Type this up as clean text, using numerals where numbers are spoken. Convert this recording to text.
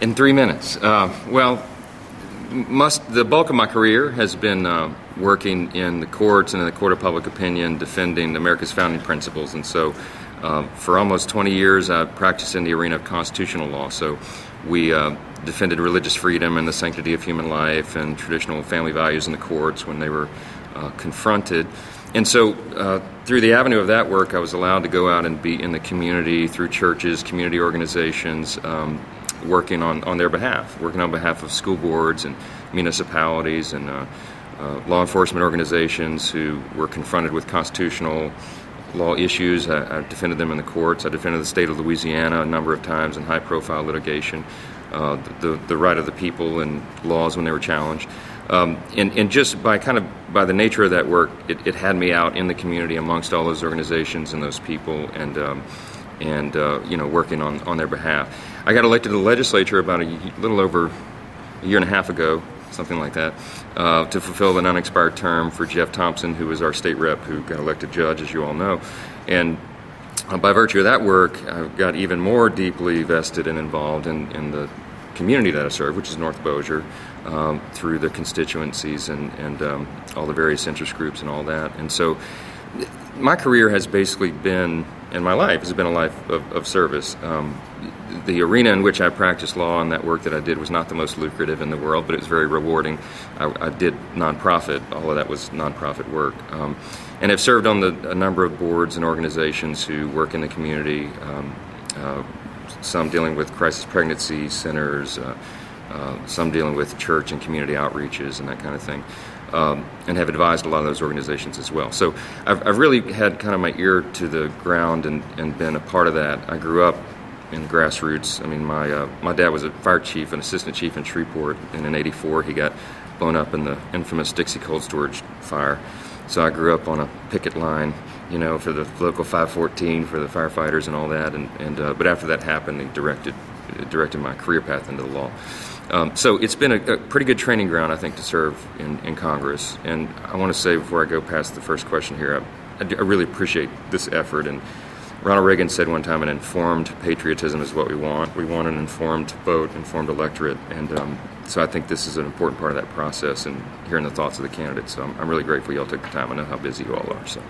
In 3 minutes. The bulk of my career has been working in the courts and in the court of public opinion, defending America's founding principles. And so for almost 20 years, I practiced in the arena of constitutional law. So we defended religious freedom and the sanctity of human life and traditional family values in the courts when they were confronted. And so through the avenue of that work, I was allowed to go out and be in the community through churches, community organizations, working on their behalf, working on behalf of school boards and municipalities and law enforcement organizations who were confronted with constitutional law issues. I defended them in the courts. I defended the state of Louisiana a number of times in high-profile litigation, the right of the people and laws when they were challenged. And just by the nature of that work, it had me out in the community amongst all those organizations and those people, and working on their behalf. I got elected to the legislature about a little over a year and a half ago, something like that, to fulfill an unexpired term for Jeff Thompson, who was our state rep, who got elected judge, as you all know. And by virtue of that work, I got even more deeply vested and involved in the community that I serve, which is North Bossier, through the constituencies and all the various interest groups and all that. And so my career has basically been, and my life has been a life of service. The arena in which I practiced law and that work that I did was not the most lucrative in the world, but it was very rewarding. I did nonprofit. All of that was nonprofit work. And have served on a number of boards and organizations who work in the community, some dealing with crisis pregnancy centers, some dealing with church and community outreaches and that kind of thing. And have advised a lot of those organizations as well. So I've really had kind of my ear to the ground and been a part of that. I grew up in grassroots. I mean, my dad was a fire chief, an assistant chief in Shreveport, and in '84 he got blown up in the infamous Dixie Cold Storage fire. So I grew up on a picket line, for the local 514 for the firefighters and all that. But after that happened, he directed my career path into the law. So it's been a pretty good training ground, I think, to serve in Congress. And I want to say before I go past the first question here, I really appreciate this effort. And Ronald Reagan said one time, an informed patriotism is what we want. We want an informed vote, informed electorate. And so I think this is an important part of that process and hearing the thoughts of the candidates. So I'm really grateful you all took the time. I know how busy you all are. So.